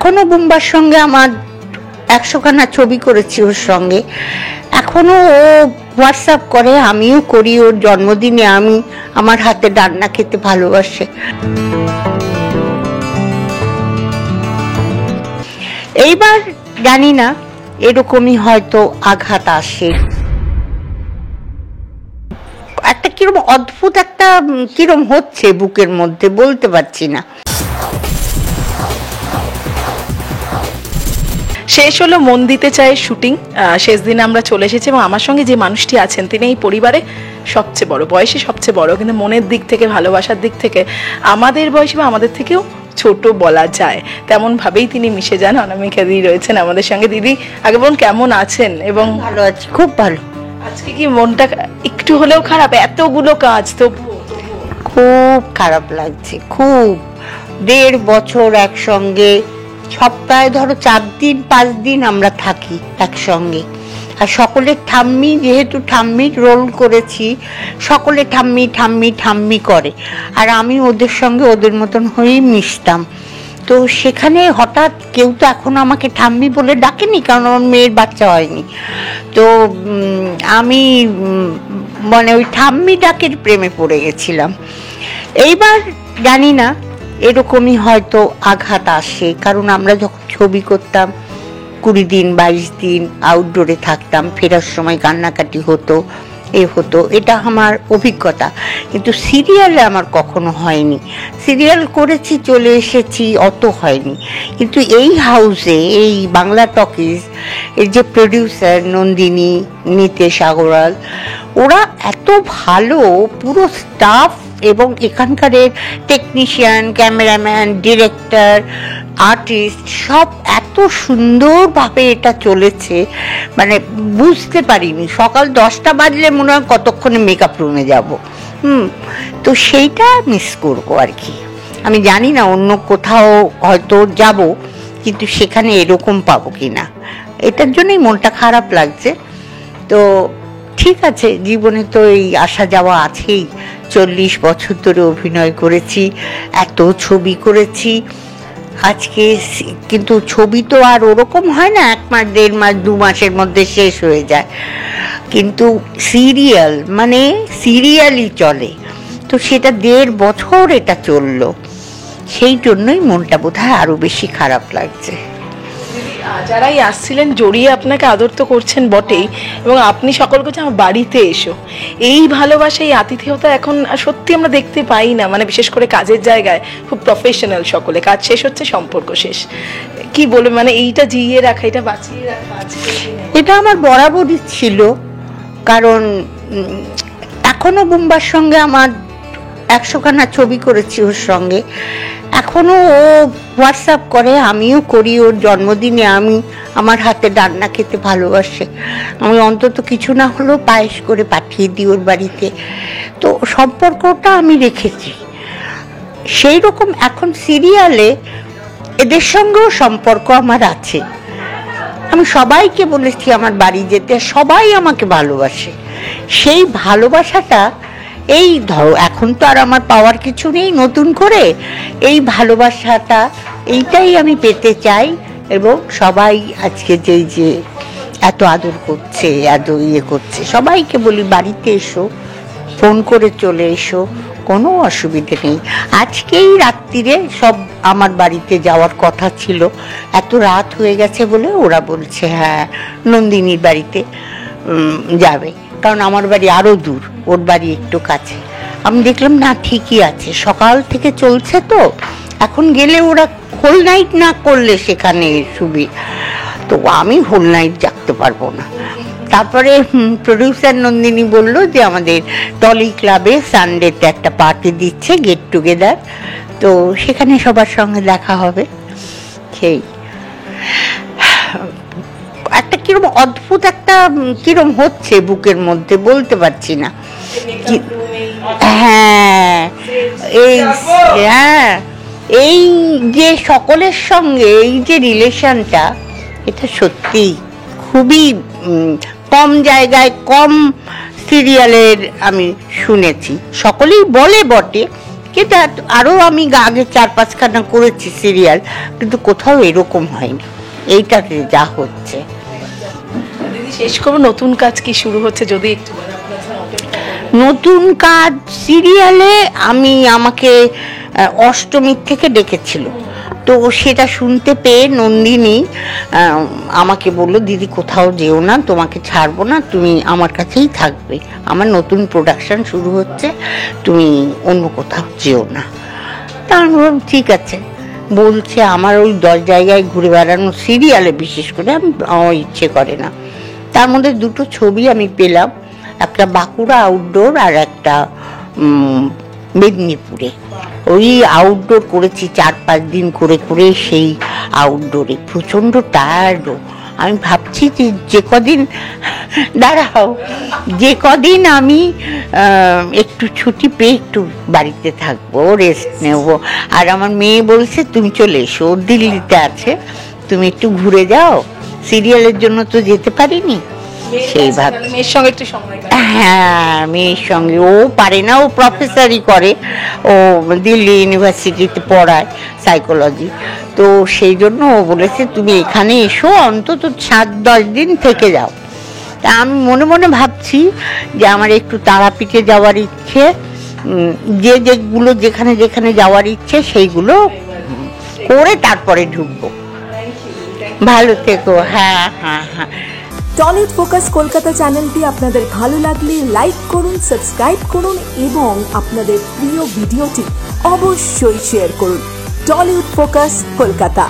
এখনো বুম্বার সঙ্গে আমার 100খানা ছবি করেছি ওর সঙ্গে। এখনো ও হোয়াটসঅ্যাপ করে, আমিও করি। ওর জন্মদিনে আমি আমার হাতে রান্না খেতে ভালোবাসে। এইবার জানি না, এরকমই হয়তো আঘাত আসে। একটা কিরম অদ্ভুত একটা কিরম হচ্ছে বুকের মধ্যে, বলতে পারছি না। শেষ হলো মন দিতে চাই শুটিং, শেষ দিনে আমরা চলে এসেছি এবং আমার সঙ্গে যে মানুষটি আছেন তিনি এই পরিবারে সবচেয়ে বড়, বয়সে সবচেয়ে বড়, কিন্তু মনের দিক থেকে, ভালোবাসার দিক থেকে আমাদের বয়সী বা আমাদের থেকেও ছোট বলা যায়, তেমন ভাবেই তিনি মিশে যান। অনামিকা দিদি রয়েছেন আমাদের সঙ্গে। দিদি, আগে বলুন কেমন আছেন? এবং ভালো আছি, খুব ভালো। আজকে কি মনটা একটু হলেও খারাপ? এতগুলো কাজ তো খুব খারাপ লাগছে, খুব। 1.5 বছর একসঙ্গে, সপ্তাহে ধরো 4 দিন 5 দিন আমরা থাকি একসঙ্গে। আর সকলের ঠাম্মি, যেহেতু ঠাম্মির রোল করেছি, সকলে ঠাম্মি ঠাম্মি ঠাম্মি করে, আর আমি ওদের সঙ্গে ওদের মতন হয়েই মিশতাম। তো সেখানে হঠাৎ কেউ তো এখন আমাকে ঠাম্মি বলে ডাকেনি, কারণ আমার মেয়ের বাচ্চা হয়নি। তো আমি মানে ওই ঠাম্মি ডাকের প্রেমে পড়ে গেছিলাম। এইবার জানি না, এরকমই হয়তো আঘাত আসে, কারণ আমরা যখন ছবি করতাম 20 দিন 22 দিন আউটডোরে থাকতাম, ফেরার সময় কান্নাকাটি হতো, হতো। এটা আমার অভিজ্ঞতা, কিন্তু সিরিয়ালে আমার কখনো হয়নি। সিরিয়াল করেছি, চলে এসেছি, অত হয়নি। কিন্তু এই হাউসে, এই বাংলা টকিজ এর যে প্রডিউসার নন্দিনী, নিতেশ আগরওয়াল, ওরা এত ভালো, পুরো স্টাফ এবং এখানকার টেকনিশিয়ান, ক্যামেরাম্যান, ডিরেক্টর, আর্টিস্ট সব এত সুন্দরভাবে এটা চলেছে, মানে বুঝতে পারিনি। সকাল 10টা বাজলে মনে হয় কতক্ষণে মেকআপ রুমে যাব। তো সেইটা মিস করবো আর কি। আমি জানি না অন্য কোথাও হয়তো যাব, কিন্তু সেখানে এরকম পাবো কিনা, এটার জন্যই মনটা খারাপ লাগছে। তো ঠিক আছে, জীবনে তো এই আসা যাওয়া আছেই। 40 বছর ধরে অভিনয় করেছি, এত ছবি করেছি। আজকে কিন্তু ছবি তো আর ওরকম হয় না 1 মাস 1.5 মাস 2 মাসের মধ্যে শেষ হয়ে যায়, কিন্তু সিরিয়াল মানে সিরিয়ালই চলে। তো সেটা 1.5 বছর এটা চললো, সেই জন্যই মনটা বোধহয় আরো বেশি খারাপ লাগছে। যারাই আসছিলেন জড়িয়ে আপনাকে আদর তো করছেন বটেই, এবং আপনি সকল করছেন আমার বাড়িতে এসো। এই ভালোবাসা, এই আতিথেয়তা এখন সত্যি আমরা দেখতে পাই না, মানে বিশেষ করে কাজের জায়গায় খুব প্রফেশনাল সকলে, কাজ শেষ হচ্ছে সম্পর্ক শেষ। কি বলবো, মানে এইটা জিইয়ে রাখা, এটা বাঁচিয়ে রাখা এটা আমার বরাবরই ছিল। কারণ এখনো বুম্বার সঙ্গে আমার 100খানা ছবি করেছি ওর সঙ্গে। এখনো ও হোয়াটসঅ্যাপ করে, আমিও করি। ওর জন্মদিনে আমি আমার হাতে রান্না খেতে ভালোবাসে। আমি অন্তত কিছু না হলেও পায়েস করে পাঠিয়ে দিই ওর বাড়িতে। তো সম্পর্কটা আমি রেখেছি সেই রকম। এখন সিরিয়ালে এদের সঙ্গেও সম্পর্ক আমার আছে। আমি সবাইকে বলেছি আমার বাড়ি যেতে, সবাই আমাকে ভালোবাসে। সেই ভালোবাসাটা, এই ধরো এখন তো আর আমার পাওয়ার কিছু নেই নতুন করে, এই ভালোবাসাটা এইটাই আমি পেতে চাই। এবং সবাই আজকে যে এত আদর করছে, এত করছে, সবাইকে বলি বাড়িতে এসো, ফোন করে চলে এসো, কোনো অসুবিধে নেই। আজকেই রাত্রিরে সব আমার বাড়িতে যাওয়ার কথা ছিল, এত রাত হয়ে গেছে বলে ওরা বলছে হ্যাঁ নন্দিনীর বাড়িতে যাবে, কারণ আমার বাড়ি আরো দূর, ওর বাড়ি একটু কাছে। আমি দেখলাম না, ঠিকই আছে, সকাল থেকে চলছে তো, এখন গেলে ওরা হোল নাইট না করলে সেখানে সুবিধা, তো আমি হোল নাইট জাগতে পারবো না। তারপরে প্রডিউসার নন্দিনী বলল যে আমাদের টলি ক্লাবে সানডেতে একটা পার্টি দিচ্ছে, গেট টুগেদার, তো সেখানে সবার সঙ্গে দেখা হবে। সেই একটা কিরম অদ্ভুত একটা কিরম হচ্ছে বুকের মধ্যে, বলতে পারছি না। হ্যাঁ, এই যে সকলের সঙ্গে এই যে রিলেশনটা, এটা সত্যি খুবই কম জায়গায়, কম সিরিয়ালের আমি শুনেছি। সকলেই বলে বটে, কিন্তু আরও আমি আগে 4-5খানা করেছি সিরিয়াল, কিন্তু কোথাও এরকম হয়নি, এইটাতে যা হচ্ছে। দিদি শেষ করবো, নতুন কাজ কি শুরু হচ্ছে যদি একটু নতুন কাজ সিরিয়ালে আমাকে অষ্টমীর থেকে ডেকেছিল, তো সেটা শুনতে পেয়ে নন্দিনী আমাকে বললো, দিদি কোথাও যেও না, তোমাকে ছাড়বো না, তুমি আমার কাছেই থাকবে, আমার নতুন প্রোডাকশন শুরু হচ্ছে, তুমি অন্য কোথাও যেও না। তা আমি বললাম ঠিক আছে। বলছে আমার ওই 10 জায়গায় ঘুরে বেড়ানো সিরিয়ালে বিশেষ করে আমার ইচ্ছে করে না। তার মধ্যে 2টো ছবি আমি পেলাম, একটা বাঁকুড়া আউটডোর আর একটা মেদিনীপুরে। ওই আউটডোর করেছি 4-5 দিন করে করে, সেই আউটডোরে প্রচণ্ড টায়ার্ডও। আমি ভাবছি যে কদিন দাঁড়াও, যে কদিন আমি একটু ছুটি পেয়ে একটু বাড়িতে থাকবো, রেস্ট নেব। আর আমার মেয়ে বলছে তুমি চলে এসো, দিল্লিতে আছে, তুমি একটু ঘুরে যাও, সিরিয়ালের জন্য তো যেতে পারিনি। সেই ভাবে মেয়ের সঙ্গে একটু সময় হ্যাঁ, মেয়ের সঙ্গে ও পারে না, ও প্রফেসরই করে, ও দিল্লি ইউনিভার্সিটিতে পড়ায় সাইকোলজি, তো সেই জন্য ও বলেছে তুমি এখানে এসো, অন্তত 7-10 দিন থেকে যাও। তা আমি মনে মনে ভাবছি যে আমার একটু তারাপীঠে যাওয়ার ইচ্ছে, যেগুলো যেখানে যেখানে যাওয়ার ইচ্ছে সেইগুলো করে তারপরে ঢুকবো। ভালো থেকো। হ্যাঁ হ্যাঁ হ্যাঁ। টলিউড ফোকাস কলকাতা চ্যানেলটি আপনাদের ভালো লাগলে লাইক করুন, সাবস্ক্রাইব করুন এবং আপনাদের প্রিয় ভিডিওটি অবশ্যই শেয়ার করুন। Tollywood focus Kolkata.